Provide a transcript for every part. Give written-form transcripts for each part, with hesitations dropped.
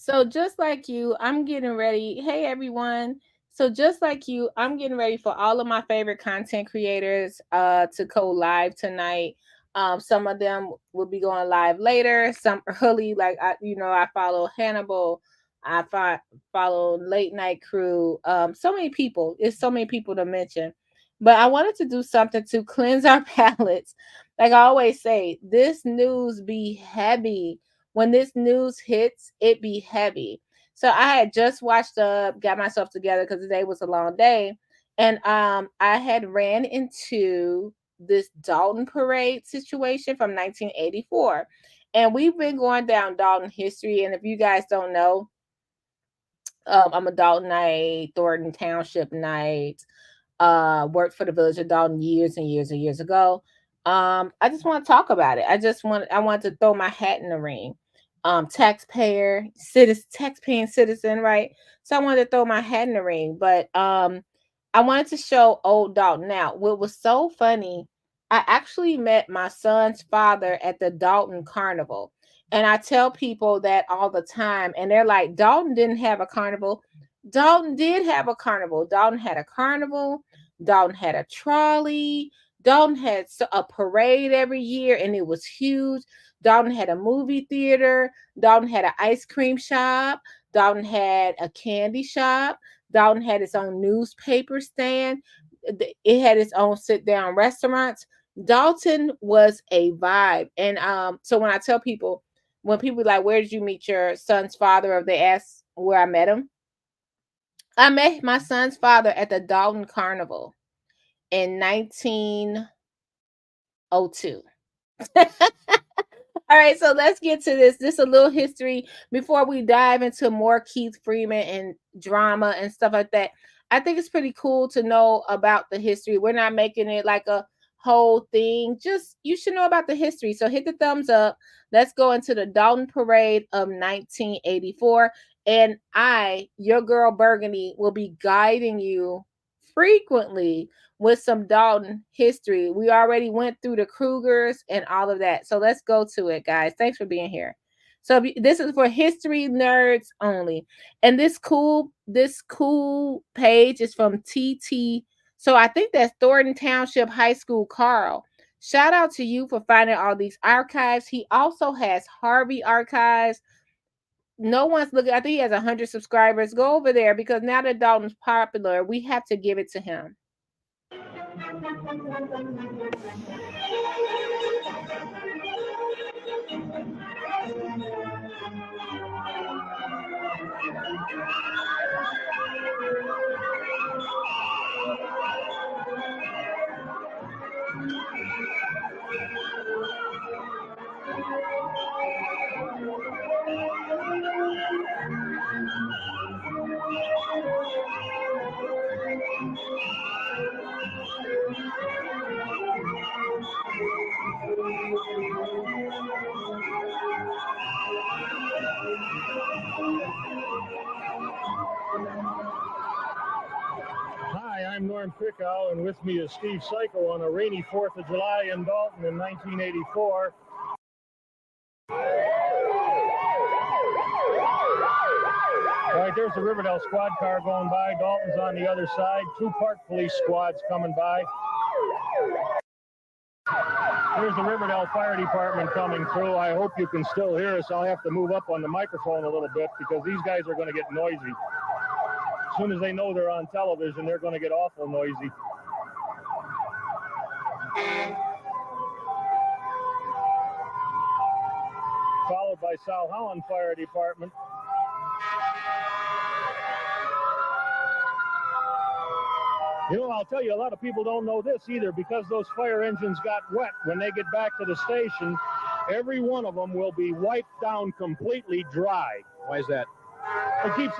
So just like you, I'm getting ready. Hey everyone. So just like you, I'm getting ready for all of my favorite content creators to go live tonight. Some of them will be going live later, some early, like I follow Hannibal, follow Late Night Crew. So many people. It's so many people to mention. But I wanted to do something to cleanse our palates. Like I always say, this news be heavy. When this news hits, it be heavy. So I had just got myself together because today was a long day, and I had ran into this Dalton parade situation from 1984, and we've been going down Dalton history. And if you guys don't know, I'm a Daltonite, Thornton Township Knight. Worked for the village of Dalton years and years and years ago. I just want to talk about it. I want to throw my hat in the ring. Taxpaying citizen, right? So I wanted to throw my hat in the ring, but I wanted to show old Dalton. Now, what was so funny, I actually met my son's father at the Dalton Carnival. And I tell people that all the time, and they're like, Dalton didn't have a carnival. Dalton did have a carnival. Dalton had a carnival. Dalton had a trolley. Dalton had a parade every year, and it was huge. Dalton had a movie theater. Dalton had an ice cream shop. Dalton had a candy shop. Dalton had its own newspaper stand. It had its own sit down restaurants. Dalton was a vibe. And so when people like, where did you meet your son's father? Or they ask where I met him, I met my son's father at the Dalton Carnival in 1902. All right, so let's get to this. This is a little history before we dive into more Keith Freeman and drama and stuff like that. I think it's pretty cool to know about the history. We're not making it like a whole thing. Just you should know about the history. So hit the thumbs up. Let's go into the Dalton Parade of 1984. And your girl Burgundy, will be guiding you frequently with some Dalton history. We already went through the Krugers and all of that. So let's go to it, guys. Thanks for being here. So this is for history nerds only. And this cool page is from TT. So I think that's Thornton Township High School Carl. Shout out to you for finding all these archives. He also has Harvey archives. No one's looking. I think he has 100 subscribers. Go over there because now that Dalton's popular, we have to give it to him. Hi, I'm Norm Krikow, and with me is Steve Psycho on a rainy 4th of July in Dalton in 1984. All right, there's the Riverdale squad car going by. Dalton's on the other side. 2 park police squads coming by. Here's the Riverdale Fire Department coming through. I hope you can still hear us. I'll have to move up on the microphone a little bit because these guys are going to get noisy. As soon as they know they're on television, they're going to get awful noisy. Followed by South Holland Fire Department. You know, I'll tell you, a lot of people don't know this either. Because those fire engines got wet, when they get back to the station, every one of them will be wiped down completely dry. Why is that? It keeps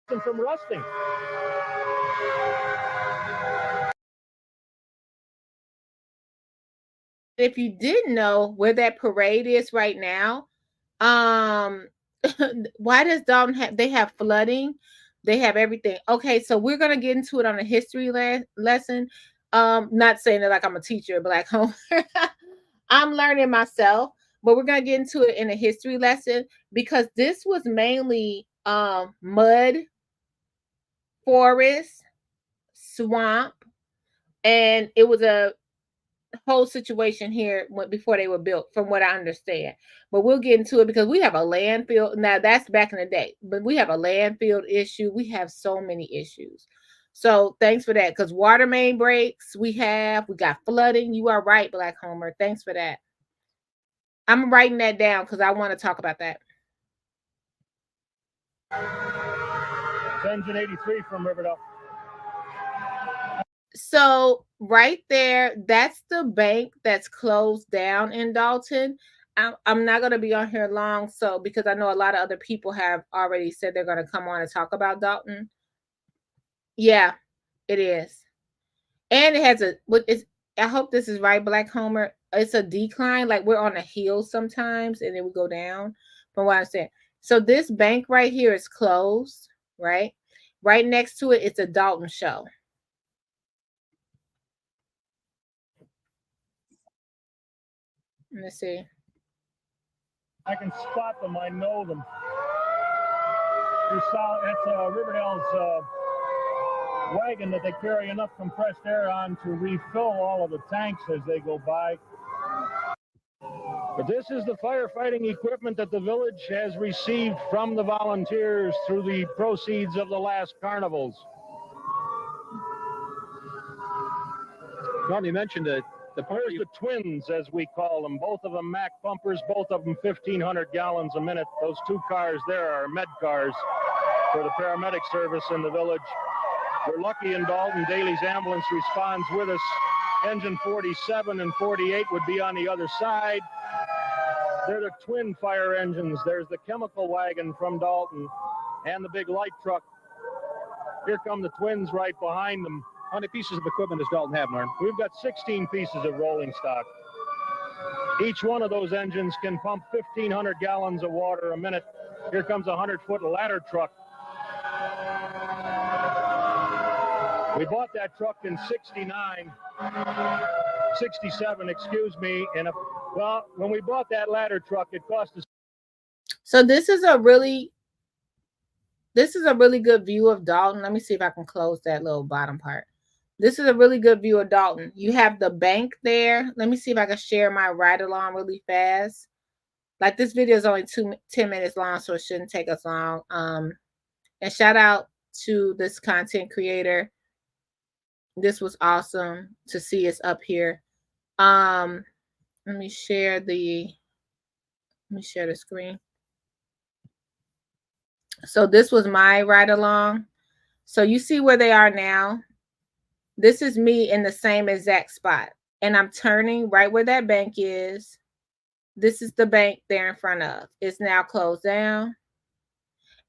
From rusting. If you didn't know where that parade is right now, why does Dalton have? They have flooding, they have everything. Okay, so we're gonna get into it on a history lesson. Not saying that like I'm a teacher, Black home. I'm learning myself, but we're gonna get into it in a history lesson because this was mainly mud, forest, swamp, and it was a whole situation here before they were built, from what I understand. But we'll get into it because we have a landfill. Now, that's back in the day, but we have a landfill issue. We have so many issues. So thanks for that. Because water main breaks, we got flooding. You are right, Black Homer. Thanks for that. I'm writing that down because I want to talk about that. Engine 83 from Riverdale. So right there, that's the bank that's closed down in Dalton. I'm not going to be on here long, so because I know a lot of other people have already said they're going to come on and talk about Dalton. Yeah, it is, and it has I hope this is right, Black Homer. It's a decline, like we're on a hill sometimes, and then we go down. From what I'm saying, so this bank right here is closed. Right next to it, it's a Dalton show. Let's see. I can spot them. I know them. It's Riverdale's wagon that they carry enough compressed air on to refill all of the tanks as they go by. But this is the firefighting equipment that the village has received from the volunteers through the proceeds of the last carnivals. Norm, you mentioned the twins, as we call them. Both of them Mack pumpers, both of them 1,500 gallons a minute. Those two cars there are med cars for the paramedic service in the village. We're lucky in Dalton. Daly's ambulance responds with us. Engine 47 and 48 would be on the other side. They're the twin fire engines. There's the chemical wagon from Dalton and the big light truck. Here come the twins right behind them. How many pieces of equipment does Dalton have, Norm? We've got 16 pieces of rolling stock. Each one of those engines can pump 1,500 gallons of water a minute. Here comes a 100-foot ladder truck. We bought that truck in 67, excuse me. And when we bought that ladder truck, it cost us. So this is a really good view of Dalton. Let me see if I can close that little bottom part. This is a really good view of Dalton. You have the bank there. Let me see if I can share my ride along really fast. Like, this video is only 10 minutes long, so it shouldn't take us long. And shout out to this content creator. This was awesome to see us up here. Let me share the screen. So this was my ride along. So you see where they are now. This is me in the same exact spot. And I'm turning right where that bank is. This is the bank they're in front of. It's now closed down.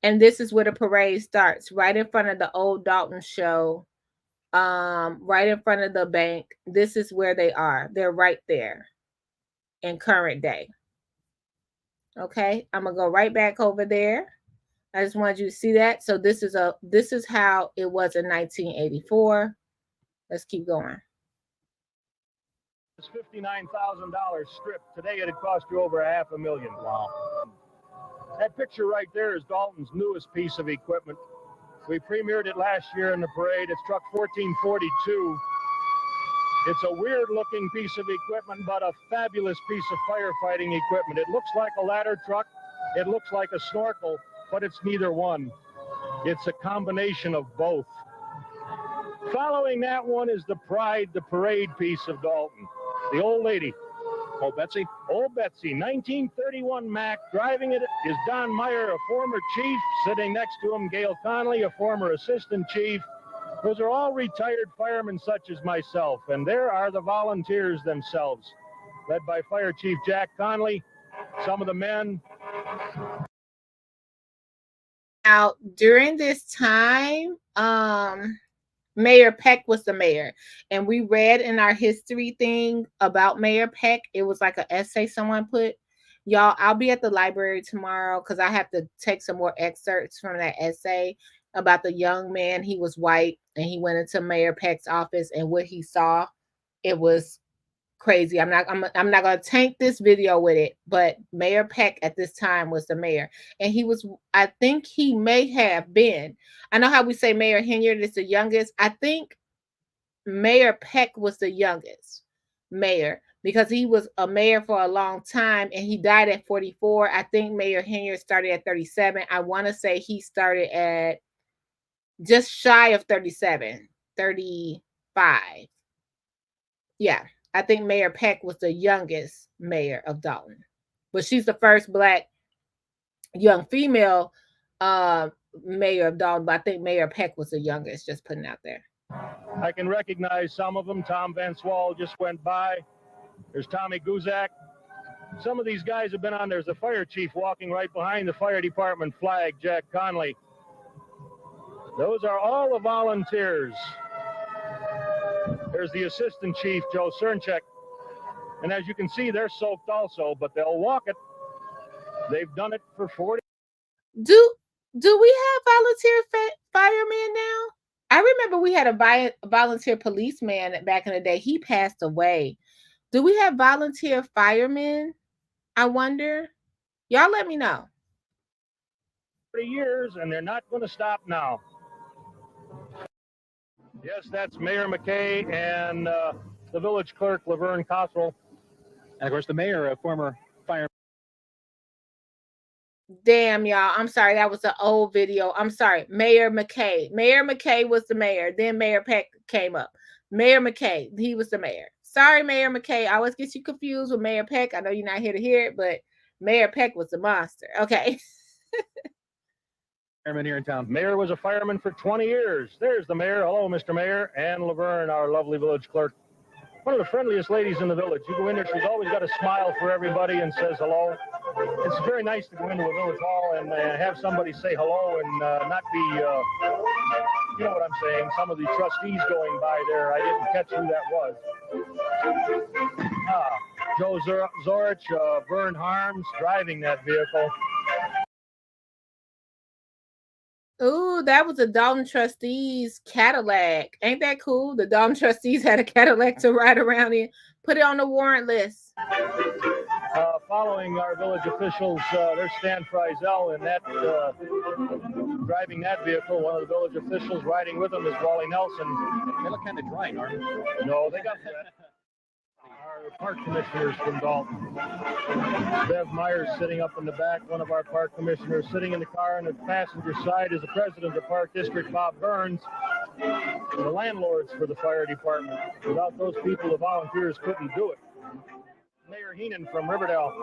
And this is where the parade starts, right in front of the old Dalton show, right in front of the bank. This is where they are. They're right there in current day. Okay, I'm gonna go right back over there. I just wanted you to see that. So this is how it was in 1984. Let's keep going. It's $59,000 strip. Today it'd cost you over $500,000. Wow. That picture right there is Dalton's newest piece of equipment. We premiered it last year in the parade. It's truck 1442. It's a weird-looking piece of equipment, but a fabulous piece of firefighting equipment. It looks like a ladder truck. It looks like a snorkel, but it's neither one. It's a combination of both. Following that one is the parade piece of Dalton. The old lady. Old Betsy? Old Betsy, 1931 Mack. Driving it is Don Meyer, a former chief. Sitting next to him, Gail Conley, a former assistant chief. Those are all retired firemen such as myself. And there are the volunteers themselves, led by Fire Chief Jack Conley. Some of the men Now, during this time, Mayor Peck was the mayor, and we read in our history thing about Mayor Peck. It was like an essay someone put. Y'all, I'll be at the library tomorrow because I have to take some more excerpts from that essay about the young man. He was white and he went into Mayor Peck's office, and what he saw, it was crazy. I'm not gonna taint this video with it, but Mayor Peck at this time was the mayor, and he was, I think he may have been, I know how we say Mayor Henyard is the youngest. I think Mayor Peck was the youngest mayor because he was a mayor for a long time and he died at 44. I think Mayor Henyard started at 37. I want to say he started at just shy of 37, 35. Yeah. I think Mayor Peck was the youngest mayor of Dolton, but she's the first Black young female mayor of Dolton. But I think Mayor Peck was the youngest. Just putting it out there. I can recognize some of them. Tom Van Swall just went by. There's Tommy Guzak. Some of these guys have been on. There's the fire chief walking right behind the fire department flag, Jack Conley. Those are all the volunteers. There's the assistant chief, Joe Cernchek. And as you can see, they're soaked also, but they'll walk it. They've done it for 40. Do we have volunteer firemen now? I remember we had a volunteer policeman back in the day. He passed away. Do we have volunteer firemen? I wonder. Y'all let me know. 40 years, and they're not going to stop now. Yes, that's Mayor McKay and the village clerk, Laverne Cottrell. And of course, the mayor, a former fireman. Damn, y'all. I'm sorry. That was an old video. I'm sorry. Mayor McKay. Mayor McKay was the mayor. Then Mayor Peck came up. Mayor McKay. He was the mayor. Sorry, Mayor McKay. I always get you confused with Mayor Peck. I know you're not here to hear it, but Mayor Peck was the monster. Okay. Fireman here in town. Mayor was a fireman for 20 years. There's the mayor. Hello, Mr. Mayor. And Laverne, our lovely village clerk. One of the friendliest ladies in the village. You go in there, she's always got a smile for everybody and says hello. It's very nice to go into a village hall and have somebody say hello and not be, you know what I'm saying, some of the trustees going by there. I didn't catch who that was. Joe Zorich, Vern Harms driving that vehicle. Ooh, that was a Dalton trustees Cadillac. Ain't that cool? The Dalton trustees had a Cadillac to ride around in. Put it on the warrant list. Following our village officials, there's Stan Friesel in that, driving that vehicle. One of the village officials riding with him is Wally Nelson. They look kind of dry, aren't they? No, they got that. Our park commissioners from Dalton. Bev Myers sitting up in the back, one of our park commissioners. Sitting in the car on the passenger side is the president of Park District, Bob Burns. The landlords for the fire department. Without those people, the volunteers couldn't do it. Mayor Heenan from Riverdale.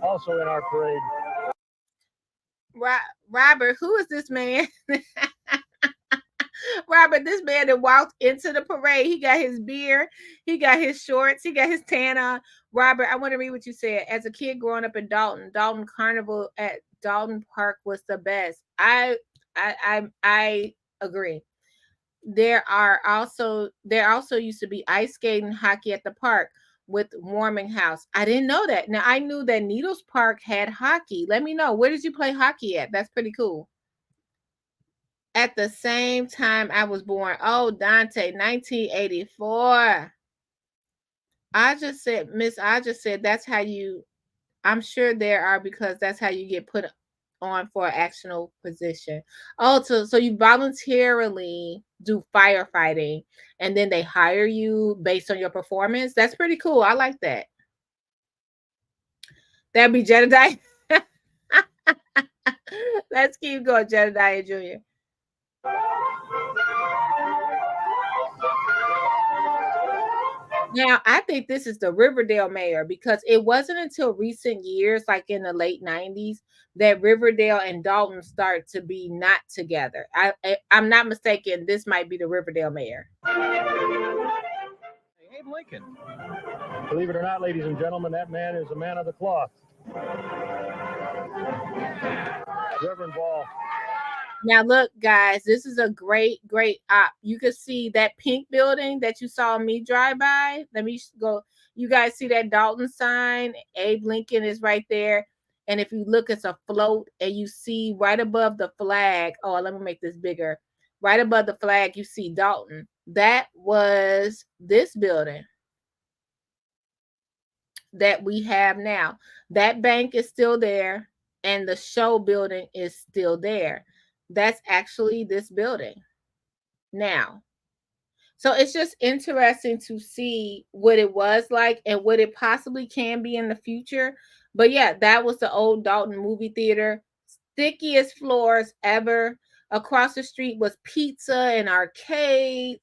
Also in our parade. Robert, who is this man? Robert, this man that walked into the parade, he got his beer, he got his shorts, he got his tan on. Robert, I want to read what you said. As a kid growing up in Dalton Carnival at Dalton Park was the best. I agree. There also used to be ice skating, hockey at the park with warming house. I didn't know that. Now I knew that Needles Park had hockey. Let me know, where did you play hockey at? That's pretty cool. At the same time I was born. Oh, Dante, 1984. I just said that's how you, I'm sure there are, because that's how you get put on for an actional position. Oh, so you voluntarily do firefighting and then they hire you based on your performance. That's pretty cool. I like that. That'd be Jedediah. Let's keep going, Jedediah Jr. Now, I think this is the Riverdale mayor, because it wasn't until recent years, like in the late 90s, that Riverdale and Dalton start to be not together. I'm not mistaken. This might be the Riverdale mayor. Abe Lincoln. Believe it or not, ladies and gentlemen, that man is a man of the cloth. Reverend Ball. Now look, guys, this is a great op. You can see that pink building that you saw me drive by. Let me go. You guys see that Dalton sign? Abe Lincoln is right there. And if you look, it's a float, and you see right above the flag. Oh, let me make this bigger. Right above the flag, you see Dalton. That was this building that we have now. That bank is still there, and the show building is still there. That's actually this building now. So it's just interesting to see what it was like and what it possibly can be in the future. But yeah, that was the old Dalton movie theater. Stickiest floors ever. Across the street was pizza and arcades.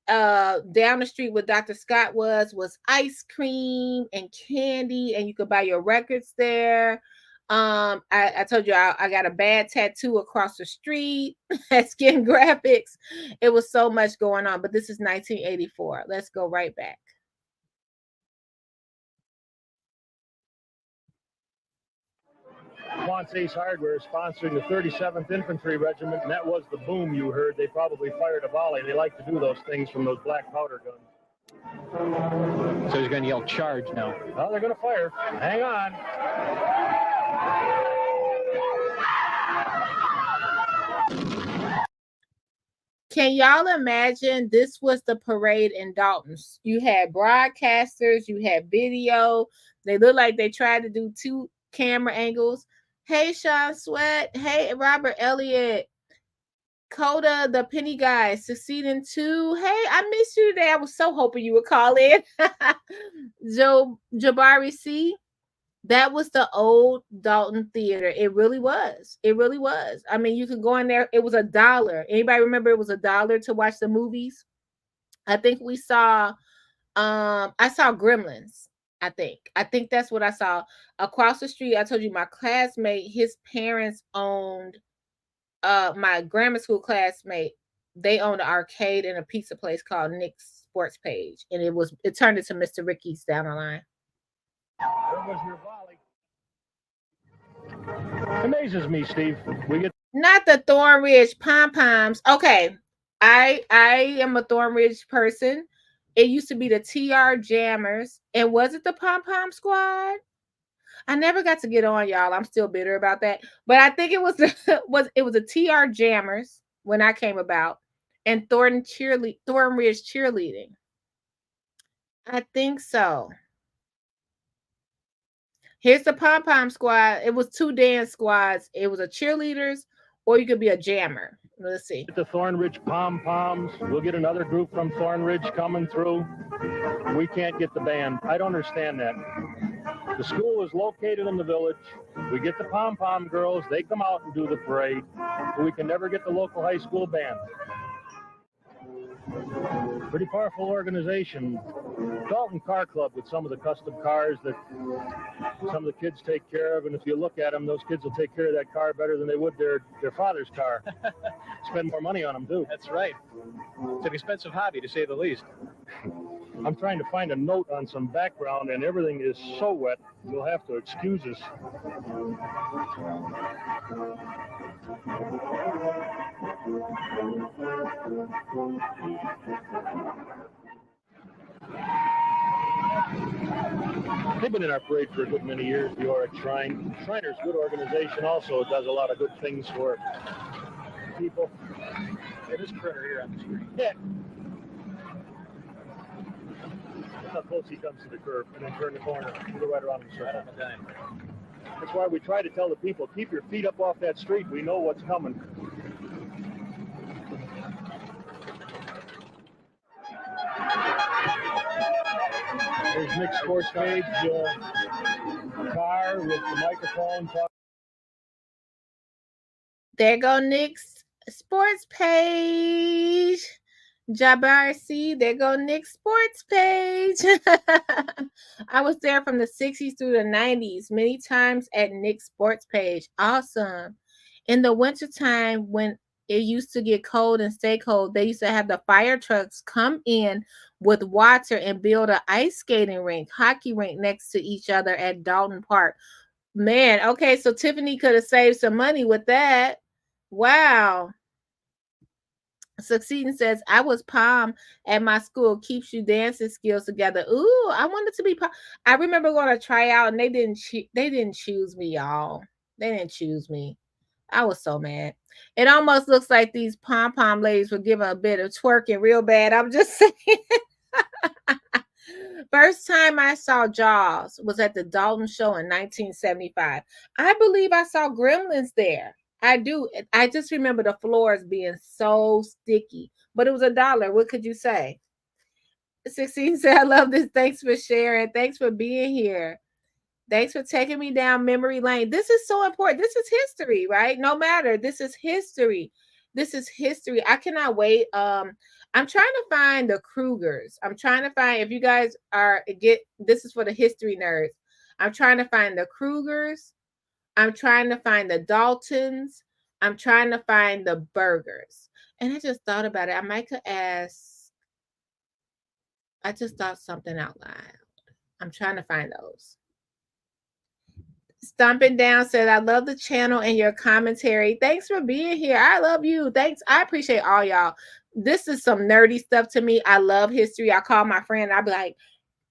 Down the street where Dr. Scott was ice cream and candy, and you could buy your records there. I told you I got a bad tattoo across the street at Skin Graphics. It was so much going on, but this is 1984. Let's go right back. Fiance Hardware sponsoring the 37th Infantry Regiment, and that was the boom you heard. They probably fired a volley. They like to do those things from those black powder guns. So he's going to yell charge now. Oh, they're going to fire. Hang on. Can y'all imagine? This was the parade in Dalton. You had broadcasters, you had video. They look like they tried to do 2 camera angles. Hey, Sean Sweat. Hey, Robert Elliott. Coda, the Penny Guy, succeeding 2. Hey, I missed you today. I was so hoping you would call in. Jabari C. That was the old Dalton Theater. It really was. It really was. I mean, you could go in there. It was $1. Anybody remember it was $1 to watch the movies? I think we saw, I saw Gremlins. I think that's what I saw. Across the street, I told you my classmate, his parents owned, my grammar school classmate, they owned an arcade and a pizza place called Nick's Sports Page. And it turned into Mr. Ricky's down the line. There was your volley. Amazes me, Steve. We get not the Thornridge pom-poms. Okay. I am a Thornridge person. It used to be the TR Jammers. And was it the pom-pom squad? I never got to get on, y'all. I'm still bitter about that. But I think it was a TR Jammers when I came about, and Thornridge cheerleading. I think so. Here's the pom-pom squad. It was 2 dance squads. It was a cheerleaders, or you could be a jammer. Let's see. The Thornridge pom-poms. We'll get another group from Thornridge coming through. We can't get the band. I don't understand that. The school is located in the village. We get the pom-pom girls. They come out and do the parade. But we can never get the local high school band. Pretty powerful organization. Dalton Car Club with some of the custom cars that some of the kids take care of. And if you look at them, those kids will take care of that car better than they would their father's car. Spend more money on them, too. That's right. It's an expensive hobby, to say the least. I'm trying to find a note on some background, and everything is so wet. You'll have to excuse us. They've been in our parade for a good many years, the Oryx Shrine. Shriner's a good organization also. It does a lot of good things for people. Hey, this critter here on the screen. Yeah. That's how close he comes to the curb, and then turn the corner. Go right around the circle. Right on the dime. That's why we try to tell the people, keep your feet up off that street. We know what's coming. There's Nick's Sports Page car with the microphone. There go Nick's Sports Page. Jabbar C, there go Nick's Sports Page. I was there from the 60s through the 90s, many times at Nick's Sports Page. Awesome. In the wintertime, when it used to get cold and stay cold, they used to have the fire trucks come in with water and build an ice skating rink, hockey rink next to each other at Dalton Park. Man, okay, so Tiffany could have saved some money with that. Wow. Succeeding says, I was pom at my school, keeps you dancing skills together. Ooh, I wanted to be pom. I remember going to try out and they didn't choose me, y'all. They didn't choose me. I was so mad. It almost looks like these pom pom ladies were giving a bit of twerking real bad. I'm just saying. First time I saw Jaws was at the Dalton show in 1975. I believe I saw Gremlins there. I do. I just remember the floors being so sticky, but it was $1. What could you say? 16 said, I love this. Thanks for sharing. Thanks for being here. Thanks for taking me down memory lane. This is so important. This is history, right? No matter. This is history. This is history. I cannot wait. I'm trying to find the Krugers. I'm trying to find, if you guys are this is for the history nerds. I'm trying to find the Krugers. I'm trying to find the Daltons. I'm trying to find the Burgers. And I just thought about it. I might could ask. I just thought something out loud. I'm trying to find those. Stomping Down said, I love the channel and your commentary. Thanks for being here. I love you. Thanks. I appreciate all y'all. This is some nerdy stuff to me. I love history. I call my friend. I'll be like,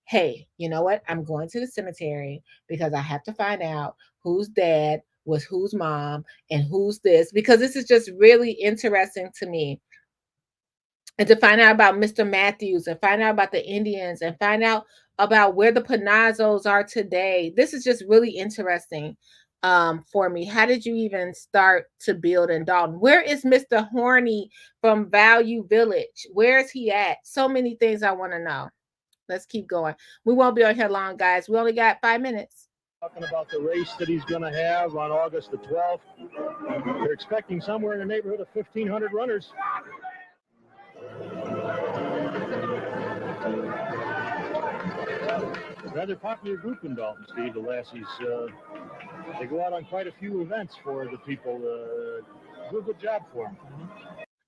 hey, you know what? I'm going to the cemetery because I have to find out whose dad was whose mom and who's this, because this is just really interesting to me. And to find out about Mr. Matthews and find out about the Indians and find out about where the Panazzos are today. This is just really interesting for me. How did you even start to build in Dalton? Where is Mr. Horny from Value Village? Where is he at? So many things I want to know. Let's keep going. We won't be on here long, guys. We only got 5 minutes. Talking about the race that he's going to have on August the 12th. They're expecting somewhere in the neighborhood of 1,500 runners. Rather popular group in Dalton, Steve, the Lassies. They go out on quite a few events for the people. Do a good job for them.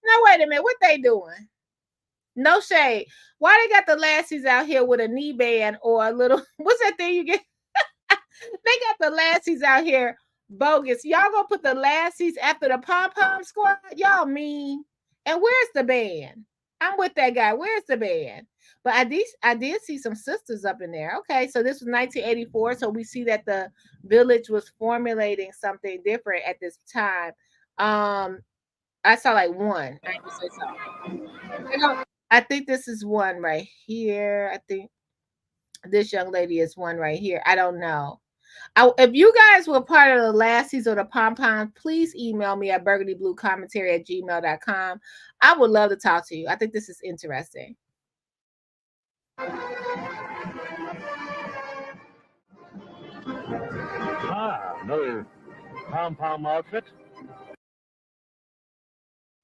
Now, wait a minute. What they doing? No shade. Why they got the Lassies out here with a knee band or a little, what's that thing you get? They got the Lassies out here bogus. Y'all gonna put the Lassies after the pom-pom squad? Y'all mean. And where's the band? I'm with that guy. Where's the band? But I did see some sisters up in there. Okay, so this was 1984. So we see that the village was formulating something different at this time. I saw like one. I can say so. I think this is one right here. I think this young lady is one right here. I don't know. If you guys were part of the Lassies or the Pom Poms, please email me at burgundybluecommentary@gmail.com. I would love to talk to you. I think this is interesting. Another pom-pom outfit.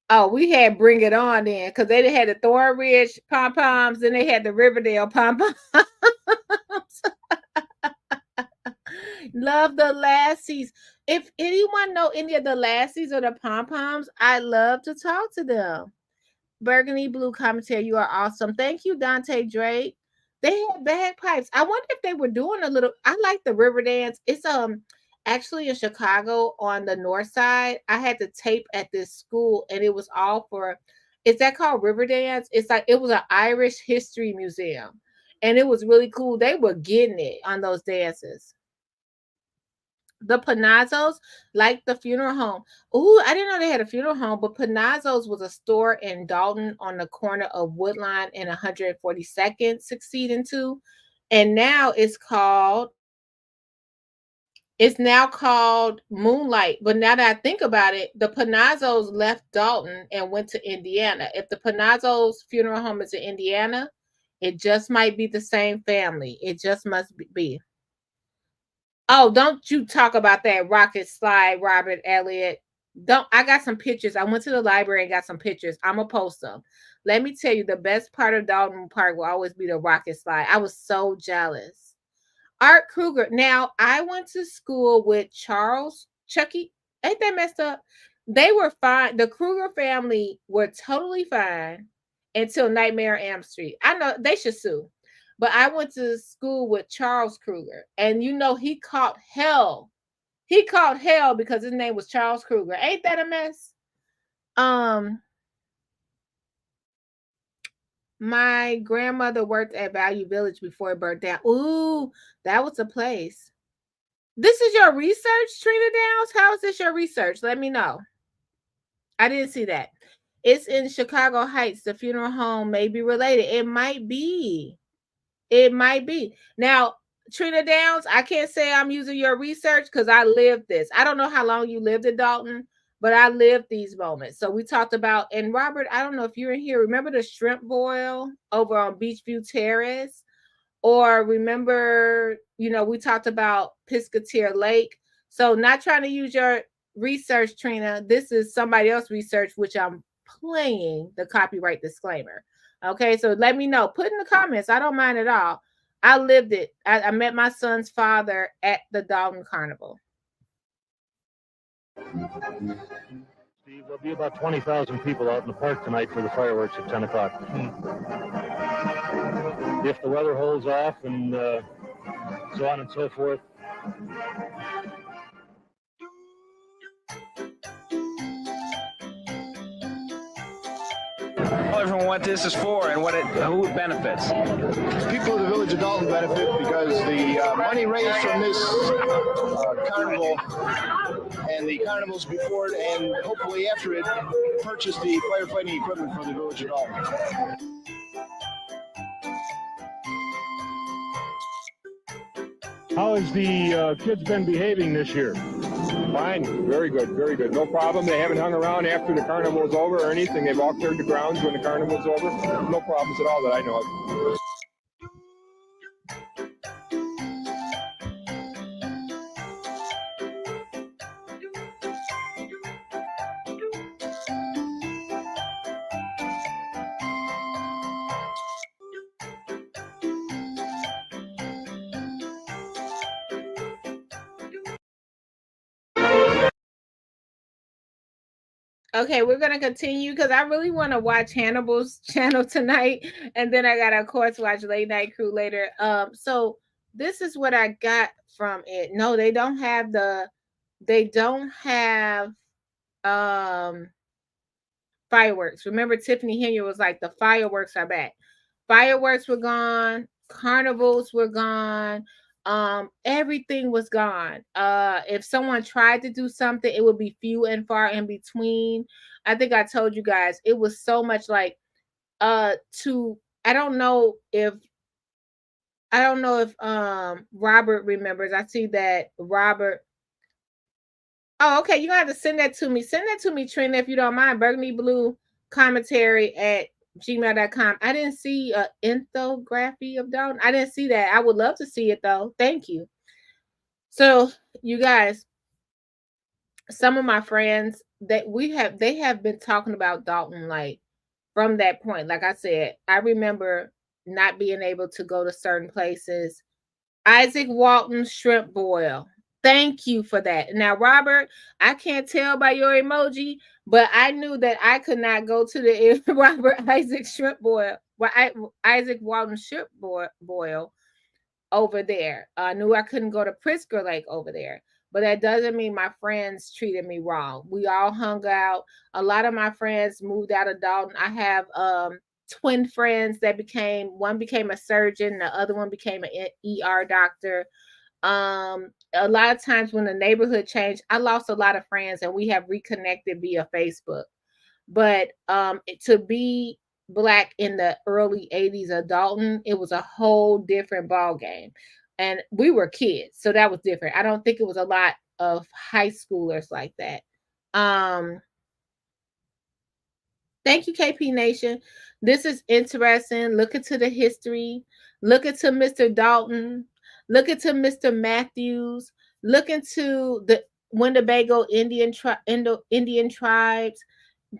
Oh, we had Bring It On then, because they had the Thornridge Pom Poms, then they had the Riverdale Pom Poms. Love the Lassies. If anyone know any of the Lassies or the Pom Poms, I love to talk to them. Burgundy Blue Commentary, you are awesome. Thank you, Dante Drake. They had bagpipes. I wonder if they were doing a little. I like the river dance. It's actually in Chicago on the north side. I had the tape at this school, and it was all for. Is that called river dance? It's like it was an Irish history museum, and it was really cool. They were getting it on those dances. The Panazzos, like the funeral home. Ooh, I didn't know they had a funeral home, but Panazzos was a store in Dalton on the corner of Woodline and 142nd, succeeding to. And now it's now called Moonlight. But now that I think about it, the Panazzos left Dalton and went to Indiana. If the Panazzos funeral home is in Indiana, it just might be the same family. It just must be. Oh, don't you talk about that rocket slide, Robert Elliott. I got some pictures. I went to the library and got some pictures. I'm gonna post them. Let me tell you, the best part of Dalton Park will always be the rocket slide. I was so jealous. Art Kruger. Now, I went to school with Charles Chucky. Ain't that messed up? They were fine. The Kruger family were totally fine until Nightmare on Elm Street. I know they should sue. But I went to school with Charles Kruger, and he caught hell He called hell because his name was Charles Kruger. Ain't that a mess? My grandmother worked at Value Village before it burnt down. Ooh, that was a place. This is your research, Trina Downs? How is this your research? Let me know. I didn't see that. It's in Chicago Heights. The funeral home may be related. It might be. It might be. Now, Trina Downs, I can't say I'm using your research because I lived this. I don't know how long you lived in Dalton, but I lived these moments. So we talked about, and Robert, I don't know if you're in here. Remember the shrimp boil over on Beachview Terrace? Or remember, we talked about Piscatire Lake. So not trying to use your research, Trina. This is somebody else's research, which I'm playing the copyright disclaimer. Okay, so let me know. Put in the comments. I don't mind at all. I lived it. I met my son's father at the Dalton Carnival. Steve, there'll be about 20,000 people out in the park tonight for the fireworks at 10 o'clock. If the weather holds off and so on and so forth. Tell everyone what this is for and who it benefits. People of the village of Dalton benefit because the money raised from this carnival and the carnivals before it and hopefully after it purchase the firefighting equipment for the village of Dalton. How has the kids been behaving this year? Fine, very good, very good. No problem. They haven't hung around after the carnival is over or anything. They've all cleared the grounds when the carnival is over. No problems at all that I know of. Okay, we're gonna continue because I really want to watch Hannibal's channel tonight, and then I gotta of course watch Late Night Crew later. So this is what I got from it. No, they don't have fireworks. Remember, Tiffany Henry was like, the fireworks are back. Fireworks were gone, carnivals were gone. Everything was gone. If someone tried to do something, it would be few and far in between. I think I told you guys it was so much like I don't know if Robert remembers. I see that Robert. Oh, okay. You're gonna have to send that to me. Send that to me, Trina, if you don't mind. Burgundy Blue Commentary at gmail.com. I didn't see an infography of Dalton. I didn't see that. I would love to see it though. Thank you. So, you guys, some of my friends that they have been talking about Dalton like from that point. Like I said, I remember not being able to go to certain places. Isaac Walton shrimp boil. Thank you for that. Now, Robert, I can't tell by your emoji, but I knew that I could not go to the Robert Isaac shrimp boil. Well, Isaac Walton shrimp boil over there. I knew I couldn't go to Pritzker Lake over there. But that doesn't mean my friends treated me wrong. We all hung out. A lot of my friends moved out of Dalton. I have twin friends that one became a surgeon, the other one became an ER doctor. A lot of times when the neighborhood changed, I lost a lot of friends and we have reconnected via Facebook. But to be Black in the early 80s of Dalton, it was a whole different ball game. And we were kids, so that was different. I don't think it was a lot of high schoolers like that. Thank you, KP Nation. This is interesting. Look into the history. Look into Mr. Dalton. Look into Mr. Matthews. Look into the Winnebago Indian tribes.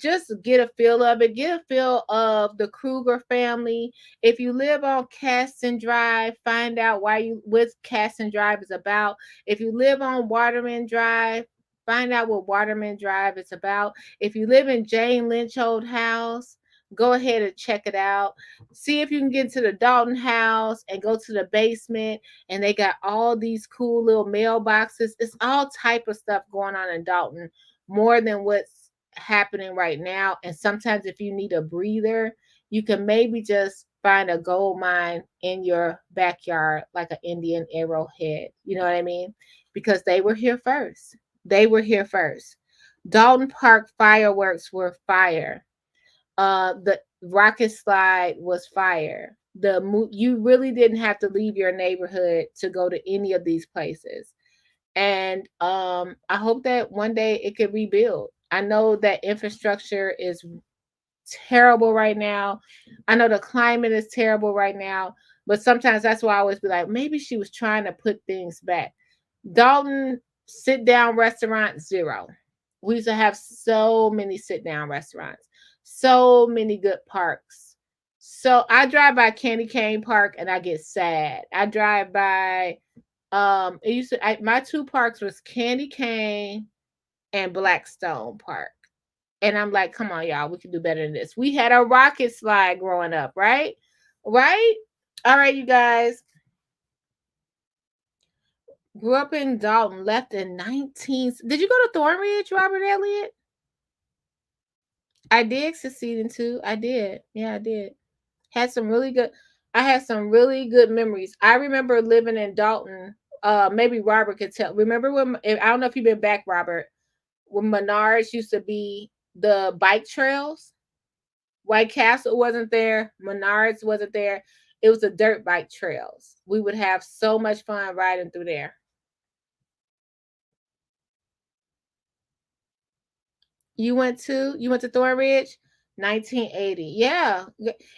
Just get a feel of it. Get a feel of the Kruger family. If you live on Caston Drive, find out what Caston Drive is about. If you live on Waterman Drive, find out what Waterman Drive is about. If you live in Jane Lynch Old House, Go ahead and check it out. See if you can get to the Dalton house and go to the basement, and they got all these cool little mailboxes. It's all type of stuff going on in Dalton, more than what's happening right now. And sometimes if you need a breather, you can maybe just find a gold mine in your backyard, like an Indian arrowhead. You know what I mean? Because they were here first. They were here first. Dalton Park fireworks were fire. The rocket slide was fire. You really didn't have to leave your neighborhood to go to any of these places. And I hope that one day it could rebuild. I know that infrastructure is terrible right now. I know the climate is terrible right now, but sometimes that's why I always be like, maybe she was trying to put things back. Dalton sit down restaurant, 0. We used to have so many sit down restaurants, so many good parks. So I drive by Candy Cane Park and I get sad. I drive by my 2 parks was Candy Cane and Blackstone Park. And I'm like, come on, y'all, we can do better than this. We had a rocket slide growing up, right? Right? All right, you guys. Grew up in Dalton, left in 19. Did you go to Thornridge, Robert Elliott? I did succeed in 2. I did. Yeah, I did. I had some really good memories. I remember living in Dalton. Maybe Robert could tell. Remember when, I don't know if you've been back, Robert, when Menards used to be the bike trails. White Castle wasn't there. Menards wasn't there. It was the dirt bike trails. We would have so much fun riding through there. You went to Thornridge? 1980. Yeah.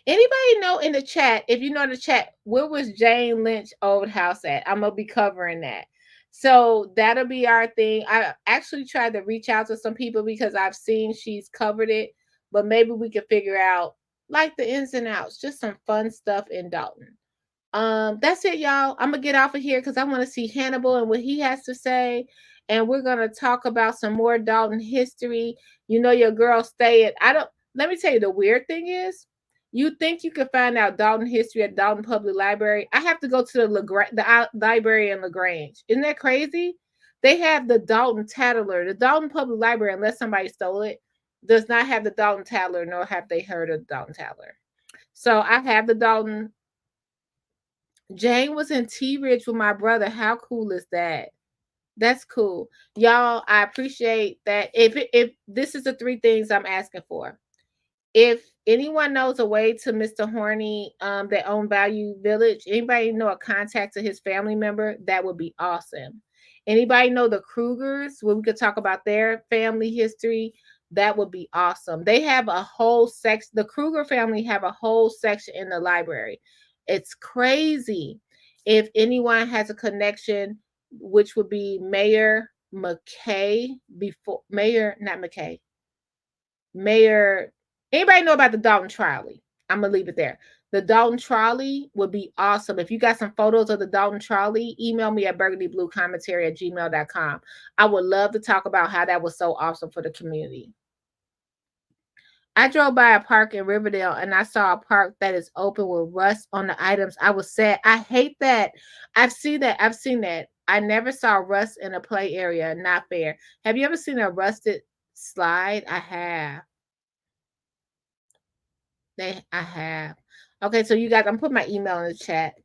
Anybody know in the chat, if you know the chat, where was Jane Lynch old house at? I'm going to be covering that. So that'll be our thing. I actually tried to reach out to some people because I've seen she's covered it, but maybe we could figure out like the ins and outs, just some fun stuff in Dalton. That's it, y'all. I'm going to get off of here because I want to see Hannibal and what he has to say. And we're going to talk about some more Dalton history. You know, your girl let me tell you, the weird thing is, you think you could find out Dalton history at Dalton Public Library. I have to go to the library in LaGrange. Isn't that crazy? They have the Dalton Tattler. The Dalton Public Library, unless somebody stole it, does not have the Dalton Tattler, nor have they heard of the Dalton Tattler. So I have the Dalton. Jane was in Tea Ridge with my brother. How cool is that? That's cool. Y'all, I appreciate that. If this is the 3 things I'm asking for. If anyone knows a way to Mr. Horny, that own Value Village, anybody know a contact to his family member, that would be awesome. Anybody know the Krugers, where we could talk about their family history, that would be awesome. They have a whole section. The Kruger family have a whole section in the library. It's crazy. If anyone has a connection, which would be Mayor McKay, anybody know about the Dalton Trolley? I'm going to leave it there. The Dalton Trolley would be awesome. If you got some photos of the Dalton Trolley, email me at burgundybluecommentary@gmail.com. I would love to talk about how that was so awesome for the community. I drove by a park in Riverdale and I saw a park that is open with rust on the items. I was sad. I hate that. I've seen that. I never saw rust in a play area. Not fair. Have you ever seen a rusted slide? I have. I have. Okay, so you guys, I'm putting my email in the chat.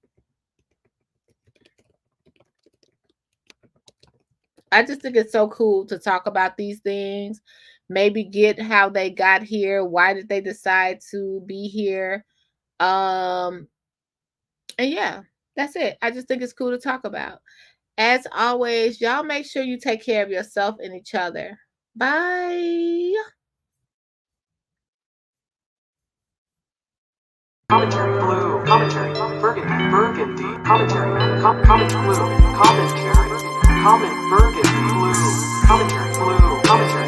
I just think it's so cool to talk about these things. Maybe get how they got here. Why did they decide to be here? And yeah, that's it. I just think it's cool to talk about. As always, y'all make sure you take care of yourself and each other. Bye. Commentary blue, commentary, burgundy, commentary, comment blue, commentary, comment burgundy blue, commentary blue, commentary.